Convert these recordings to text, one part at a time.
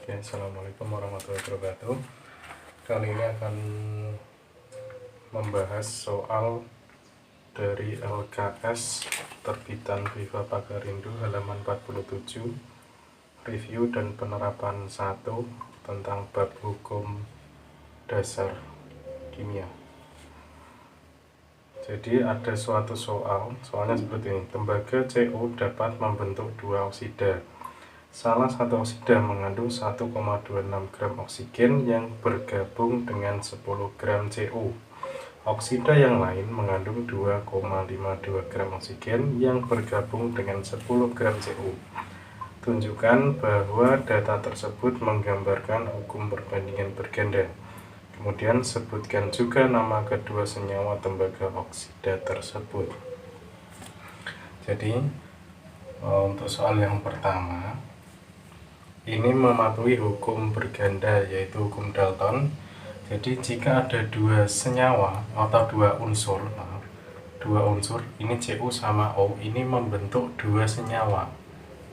Oke, assalamualaikum warahmatullahi wabarakatuh. Kali ini akan membahas soal dari LKS terbitan Viva Pagarindo halaman 47, review dan penerapan 1 tentang bab hukum dasar kimia. Jadi ada suatu soalnya seperti ini: tembaga CO dapat membentuk dua oksida. Salah satu oksida mengandung 1,26 gram oksigen yang bergabung dengan 10 gram CO. Oksida yang lain mengandung 2,52 gram oksigen yang bergabung dengan 10 gram CO. Tunjukkan bahwa data tersebut menggambarkan hukum perbandingan berganda. Kemudian sebutkan juga nama kedua senyawa tembaga oksida tersebut. Jadi untuk soal yang pertama, ini mematuhi hukum berganda, yaitu hukum Dalton. Jadi jika ada dua senyawa atau dua unsur, ini Cu sama O, ini membentuk dua senyawa.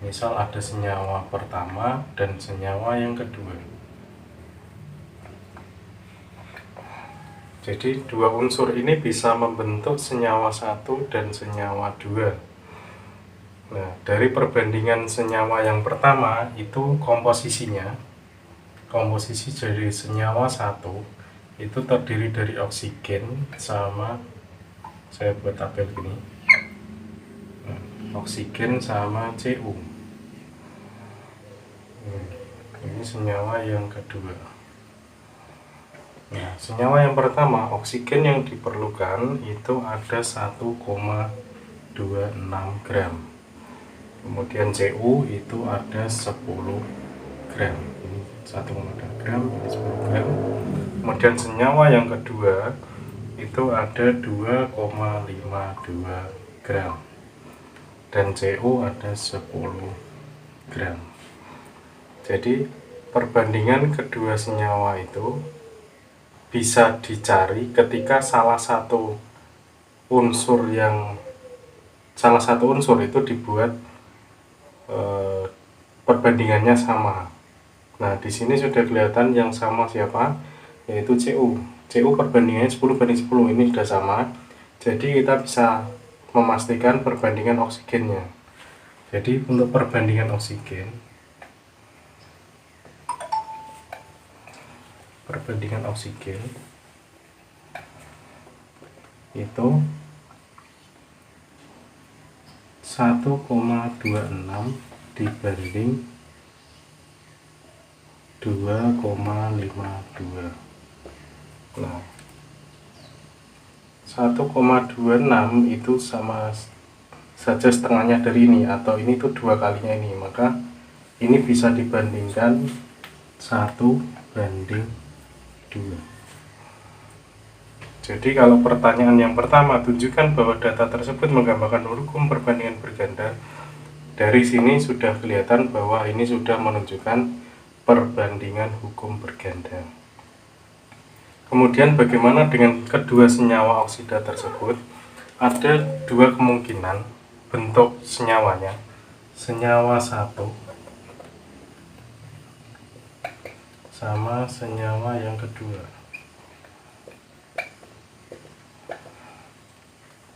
Misal ada senyawa pertama dan senyawa yang kedua. Jadi dua unsur ini bisa membentuk senyawa satu dan senyawa dua. Nah, dari perbandingan senyawa yang pertama itu komposisi dari senyawa satu itu terdiri dari oksigen sama, saya buat tabel gini, oksigen sama Cu. Ini senyawa yang kedua. Nah, senyawa yang pertama, oksigen yang diperlukan itu ada 1,26 gram. Kemudian Cu itu ada 10 gram. Ini 1,2 gram, ini 10 gram. Kemudian senyawa yang kedua itu ada 2,52 gram. Dan Cu ada 10 gram. Jadi perbandingan kedua senyawa itu bisa dicari ketika salah satu unsur itu dibuat perbandingannya sama. Nah, di sini sudah kelihatan yang sama siapa, yaitu Cu. Cu perbandingannya 10:10, ini sudah sama. Jadi kita bisa memastikan perbandingan oksigennya. Jadi untuk perbandingan oksigen itu 1,26 dibanding 2,52. Nah, 1,26 itu sama saja setengahnya dari ini, atau ini tuh 2 kalinya ini, maka ini bisa dibandingkan 1:2. Jadi kalau pertanyaan yang pertama, tunjukkan bahwa data tersebut menggambarkan hukum perbandingan berganda. Dari sini sudah kelihatan bahwa ini sudah menunjukkan perbandingan hukum berganda. Kemudian bagaimana dengan kedua senyawa oksida tersebut? Ada dua kemungkinan bentuk senyawanya. Senyawa satu sama senyawa yang kedua.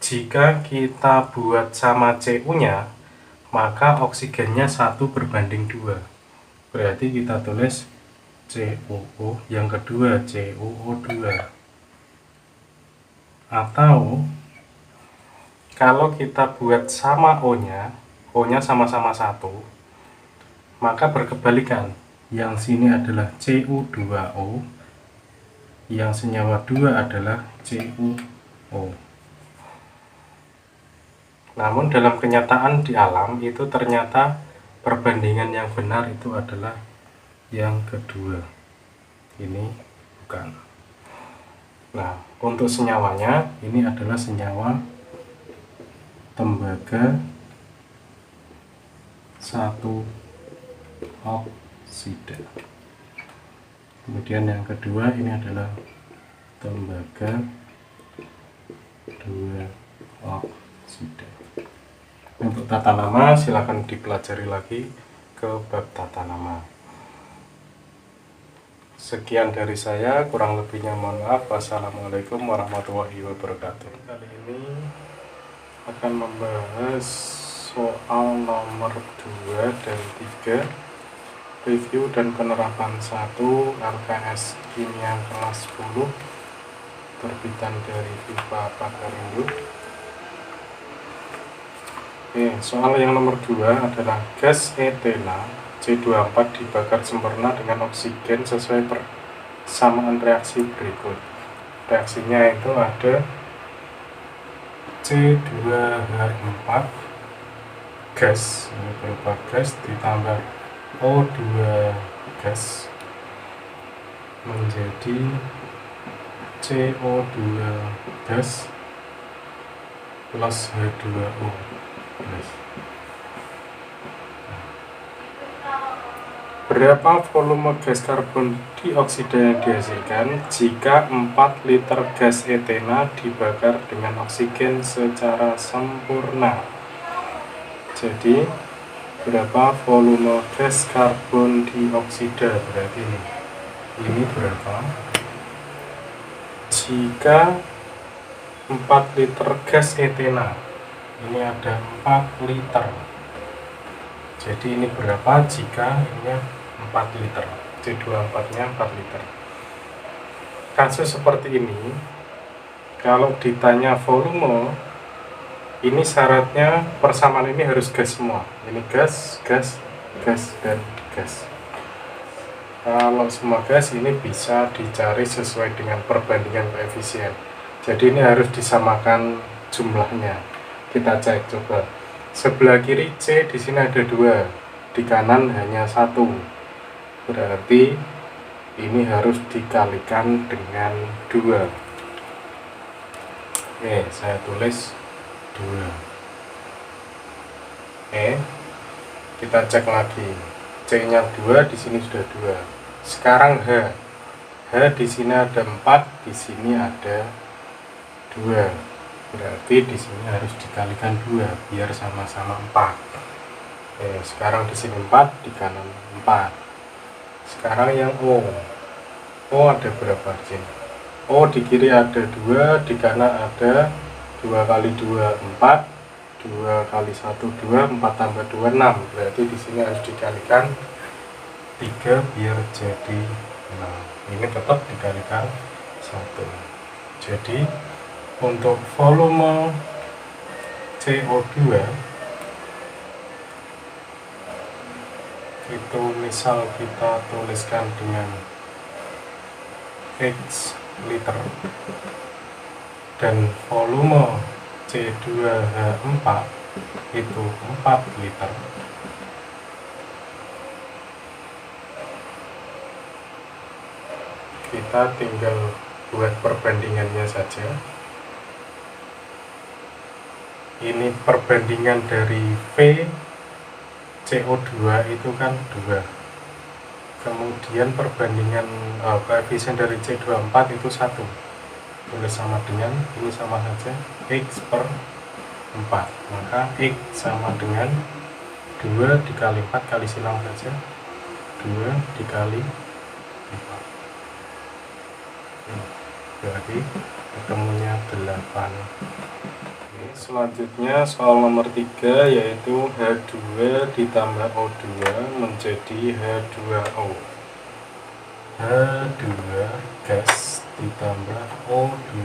Jika kita buat sama Cu-nya, maka oksigennya 1:2. Berarti kita tulis COO, yang kedua COO2. Atau kalau kita buat sama O-nya sama-sama 1, maka berkebalikan. Yang sini adalah Cu2O, yang senyawa 2 adalah CuO. Namun dalam kenyataan di alam itu ternyata perbandingan yang benar itu adalah yang kedua. Ini bukan. Nah, untuk senyawanya ini adalah senyawa tembaga 1 oksida. Kemudian yang kedua ini adalah tembaga 2 oksida. Untuk tata nama silakan dipelajari lagi ke bab tata nama. Sekian dari saya, kurang lebihnya mohon maaf. Wassalamualaikum warahmatullahi wabarakatuh. Kali ini akan membahas soal nomor 2 dan 3, review dan penerapan 1 LKS Kimia kelas 10 terbitan dari IPA Pakarindo. Soal yang nomor 2 adalah gas etena C24 dibakar sempurna dengan oksigen sesuai persamaan reaksi berikut. Reaksinya itu ada C2H4 gas, ini berupa gas, ditambah O2 gas menjadi CO2 gas plus H2O. Berapa volume gas karbon dioksida yang dihasilkan jika 4 liter gas etena dibakar dengan oksigen secara sempurna? Jadi berapa volume gas karbon dioksida, berarti ini berapa jika 4 liter gas etena, ini ada 4 liter, jadi ini berapa jika ini 4 liter, C24 nya 4 liter. Kasus seperti ini, kalau ditanya volume, ini syaratnya persamaan ini harus gas semua. Ini gas, gas, gas, dan gas. Kalau semua gas ini bisa dicari sesuai dengan perbandingan koefisien. Jadi ini harus disamakan jumlahnya. Kita cek coba. Sebelah kiri C di sini ada 2, di kanan hanya 1. Berarti ini harus dikalikan dengan 2. Saya tulis 2. Kita cek lagi. C-nya 2, di sini sudah 2. Sekarang H. H di sini ada 4, di sini ada 2. Berarti di sini harus dikalikan 2 biar sama-sama 4. Sekarang di sini 4, di kanan 4. Sekarang yang O. O ada berapa di sini? O di kiri ada 2, di kanan ada 2 kali 2 4, 2 kali 1 2, 4 tambah 2 6. Berarti di sini harus dikalikan 3 biar jadi 6. Ini tetap dikalikan 1. Jadi untuk volume CO2 itu misal kita tuliskan dengan X liter, dan volume C2H4 itu 4 liter. Kita tinggal buat perbandingannya saja. Ini perbandingan dari V CO2 itu kan 2. Kemudian perbandingan koefisien dari C24 itu 1. Tulis sama dengan, ini sama saja, X per 4. Maka X sama dengan 2 dikali 4 kali silang saja. 2 dikali 4. Berarti ketemunya 8. Selanjutnya soal nomor 3, yaitu H2 ditambah O2 menjadi H2O. H2 gas ditambah O2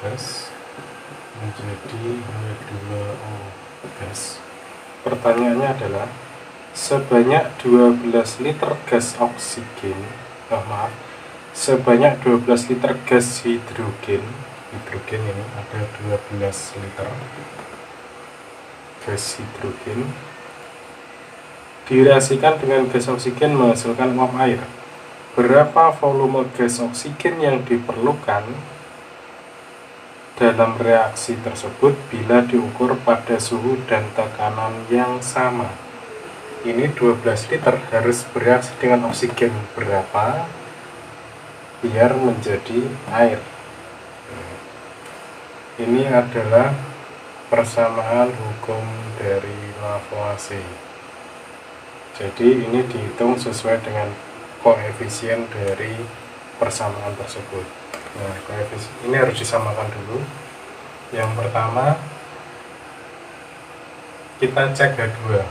gas menjadi H2O gas. Pertanyaannya adalah sebanyak 12 liter gas oksigen, sebanyak 12 liter gas hidrogen ini ada 12 liter gas hidrogen direaksikan dengan gas oksigen menghasilkan uap air. Berapa volume gas oksigen yang diperlukan dalam reaksi tersebut bila diukur pada suhu dan tekanan yang sama? Ini 12 liter harus bereaksi dengan oksigen berapa biar menjadi air. Ini adalah persamaan hukum dari Lavoisier. Jadi ini dihitung sesuai dengan koefisien dari persamaan tersebut. Nah, koefisien ini harus disamakan dulu. Yang pertama kita cek H2,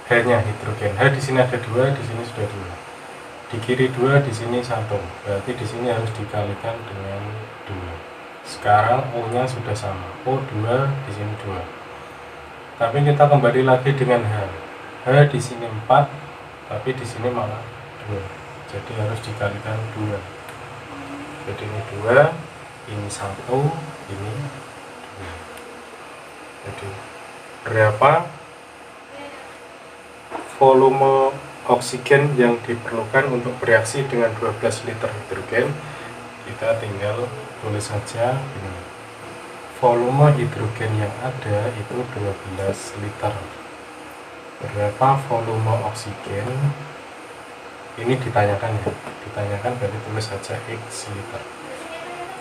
H-nya hidrogen. H di sini ada 2, di sini sudah 2. Di kiri 2, di sini 1. Berarti di sini harus dikalikan dengan 2. Sekarang O-nya sudah sama. O2 di sini 2. Tapi kita kembali lagi dengan H. H di sini 4, tapi di sini malah 2. Jadi harus dikalikan 2. Jadi ini 2, ini 1, ini 2. Jadi berapa volume oksigen yang diperlukan untuk bereaksi dengan 12 liter hidrogen? Kita tinggal tulis saja ini. Volume hidrogen yang ada itu 12 liter. Berapa volume oksigen? Ini ditanyakan ya, ditanyakan berarti tulis saja X liter.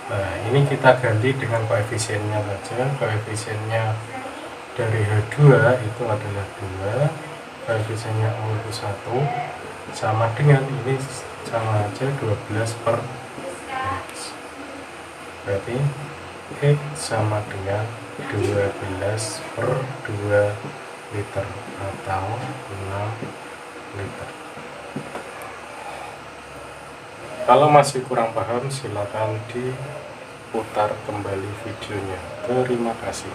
Nah, ini kita ganti dengan koefisiennya saja. Koefisiennya dari H2 itu adalah 2, koefisiennya O itu 1, sama dengan ini sama aja 12 per X. Berarti X sama dengan 12 per 2 liter atau 6 liter. Kalau masih kurang paham, silakan diputar kembali videonya. Terima kasih.